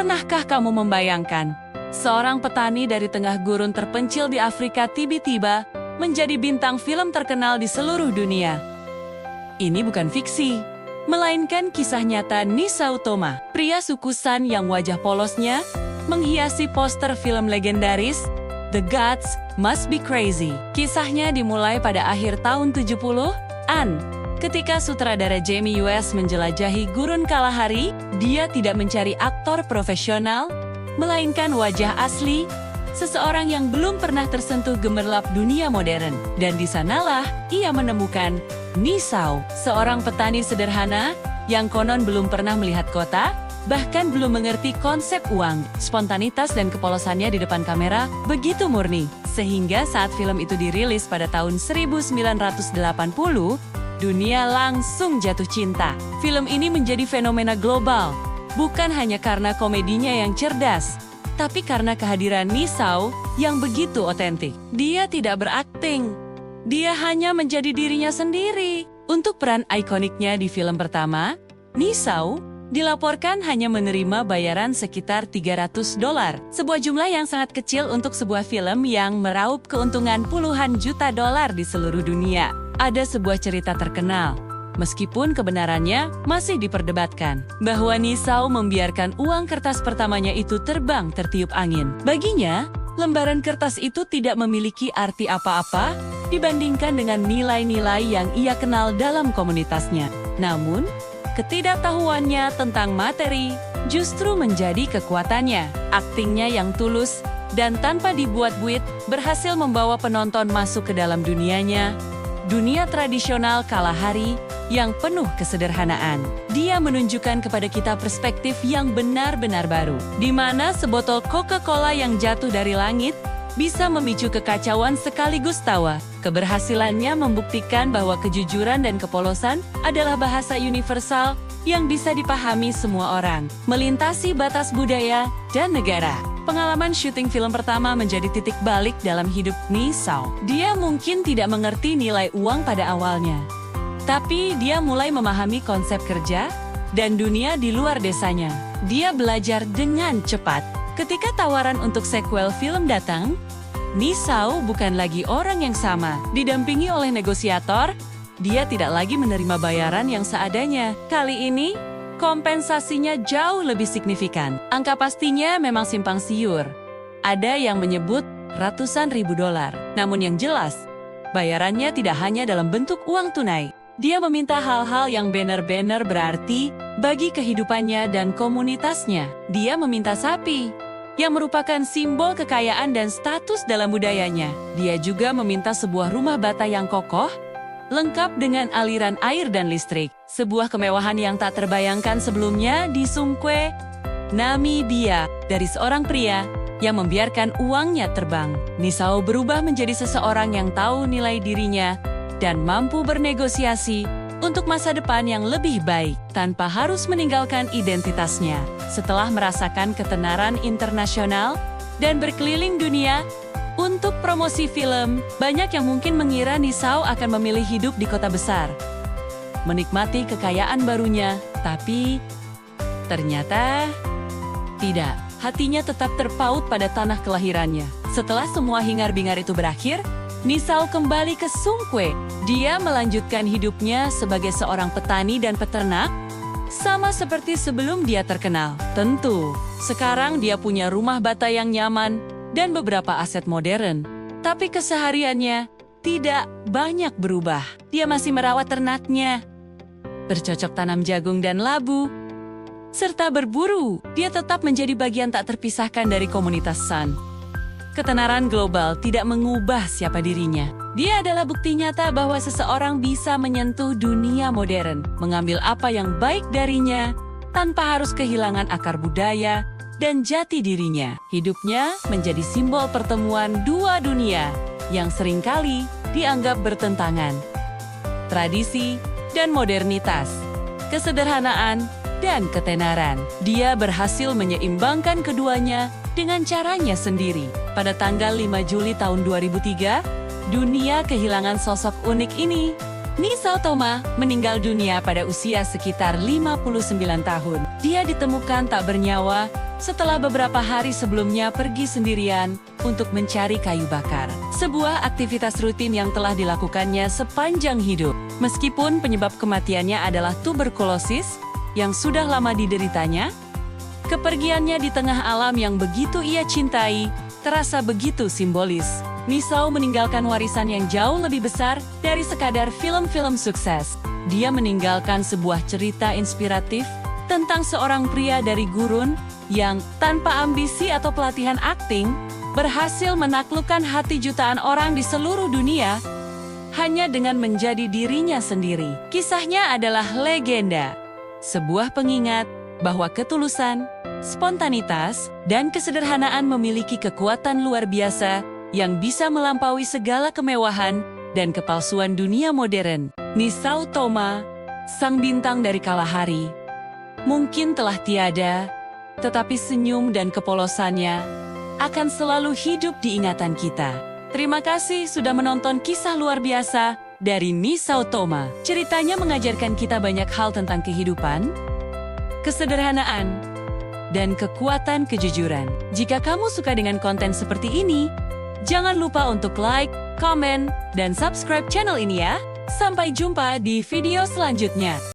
Pernahkah kamu membayangkan seorang petani dari tengah gurun terpencil di Afrika tiba-tiba menjadi bintang film terkenal di seluruh dunia? Ini bukan fiksi, melainkan kisah nyata Nisao Toma, pria suku San yang wajah polosnya menghiasi poster film legendaris The Gods Must Be Crazy. Kisahnya dimulai pada akhir tahun 70-an. Ketika sutradara Jamie West menjelajahi gurun Kalahari, dia tidak mencari aktor profesional, melainkan wajah asli, seseorang yang belum pernah tersentuh gemerlap dunia modern. Dan di sanalah ia menemukan Nisao, seorang petani sederhana yang konon belum pernah melihat kota, bahkan belum mengerti konsep uang. Spontanitas dan kepolosannya di depan kamera begitu murni, sehingga saat film itu dirilis pada tahun 1980, dunia langsung jatuh cinta. Film ini menjadi fenomena global, bukan hanya karena komedinya yang cerdas, tapi karena kehadiran Nisao yang begitu otentik. Dia tidak berakting, dia hanya menjadi dirinya sendiri. Untuk peran ikoniknya di film pertama, Nisao dilaporkan hanya menerima bayaran sekitar $300, sebuah jumlah yang sangat kecil untuk sebuah film yang meraup keuntungan puluhan juta dolar di seluruh dunia. Ada sebuah cerita terkenal, meskipun kebenarannya masih diperdebatkan, bahwa Nisao membiarkan uang kertas pertamanya itu terbang tertiup angin. Baginya, lembaran kertas itu tidak memiliki arti apa-apa dibandingkan dengan nilai-nilai yang ia kenal dalam komunitasnya. Namun, ketidaktahuannya tentang materi justru menjadi kekuatannya. Aktingnya yang tulus dan tanpa dibuat-buat berhasil membawa penonton masuk ke dalam dunianya, dunia tradisional Kalahari yang penuh kesederhanaan. Dia menunjukkan kepada kita perspektif yang benar-benar baru, di mana sebotol Coca-Cola yang jatuh dari langit bisa memicu kekacauan sekaligus tawa. Keberhasilannya membuktikan bahwa kejujuran dan kepolosan adalah bahasa universal yang bisa dipahami semua orang, melintasi batas budaya dan negara. Pengalaman syuting film pertama menjadi titik balik dalam hidup Nisao. Dia mungkin tidak mengerti nilai uang pada awalnya, tapi dia mulai memahami konsep kerja dan dunia di luar desanya. Dia belajar dengan cepat. Ketika tawaran untuk sequel film datang, Nisao bukan lagi orang yang sama. Didampingi oleh negosiator, dia tidak lagi menerima bayaran yang seadanya. Kali ini, kompensasinya jauh lebih signifikan. Angka pastinya memang simpang siur. Ada yang menyebut ratusan ribu dolar. Namun yang jelas, bayarannya tidak hanya dalam bentuk uang tunai. Dia meminta hal-hal yang benar-benar berarti bagi kehidupannya dan komunitasnya. Dia meminta sapi, yang merupakan simbol kekayaan dan status dalam budayanya. Dia juga meminta sebuah rumah bata yang kokoh, lengkap dengan aliran air dan listrik. Sebuah kemewahan yang tak terbayangkan sebelumnya di Songkhla, Namibia, dari seorang pria yang membiarkan uangnya terbang. Nisao berubah menjadi seseorang yang tahu nilai dirinya dan mampu bernegosiasi untuk masa depan yang lebih baik tanpa harus meninggalkan identitasnya. Setelah merasakan ketenaran internasional dan berkeliling dunia untuk promosi film, banyak yang mungkin mengira Nisao akan memilih hidup di kota besar, menikmati kekayaan barunya, tapi ternyata tidak. Hatinya tetap terpaut pada tanah kelahirannya. Setelah semua hingar-bingar itu berakhir, Nisao kembali ke Songkhla. Dia melanjutkan hidupnya sebagai seorang petani dan peternak, sama seperti sebelum dia terkenal. Tentu, sekarang dia punya rumah bata yang nyaman dan beberapa aset modern. Tapi kesehariannya tidak banyak berubah. Dia masih merawat ternaknya, bercocok tanam jagung dan labu, serta berburu. Dia tetap menjadi bagian tak terpisahkan dari komunitas San. Ketenaran global tidak mengubah siapa dirinya. Dia adalah bukti nyata bahwa seseorang bisa menyentuh dunia modern, mengambil apa yang baik darinya, tanpa harus kehilangan akar budaya dan jati dirinya. Hidupnya menjadi simbol pertemuan dua dunia yang seringkali dianggap bertentangan. Tradisi dan modernitas, kesederhanaan dan ketenaran. Dia berhasil menyeimbangkan keduanya dengan caranya sendiri. Pada tanggal 5 Juli tahun 2003, dunia kehilangan sosok unik ini. Nisao Toma meninggal dunia pada usia sekitar 59 tahun. Dia ditemukan tak bernyawa setelah beberapa hari sebelumnya pergi sendirian untuk mencari kayu bakar. Sebuah aktivitas rutin yang telah dilakukannya sepanjang hidup. Meskipun penyebab kematiannya adalah tuberkulosis yang sudah lama dideritanya, kepergiannya di tengah alam yang begitu ia cintai terasa begitu simbolis. Nisau meninggalkan warisan yang jauh lebih besar dari sekadar film-film sukses. Dia meninggalkan sebuah cerita inspiratif tentang seorang pria dari gurun yang tanpa ambisi atau pelatihan akting berhasil menaklukkan hati jutaan orang di seluruh dunia hanya dengan menjadi dirinya sendiri. Kisahnya adalah legenda, sebuah pengingat bahwa ketulusan, spontanitas, dan kesederhanaan memiliki kekuatan luar biasa yang bisa melampaui segala kemewahan dan kepalsuan dunia modern. Nisau Thoma, sang bintang dari kalahari, mungkin telah tiada, tetapi senyum dan kepolosannya akan selalu hidup di ingatan kita. Terima kasih sudah menonton kisah luar biasa dari Nisau Thoma. Ceritanya mengajarkan kita banyak hal tentang kehidupan, kesederhanaan, dan kekuatan kejujuran. Jika kamu suka dengan konten seperti ini, jangan lupa untuk like, komen, dan subscribe channel ini ya. Sampai jumpa di video selanjutnya.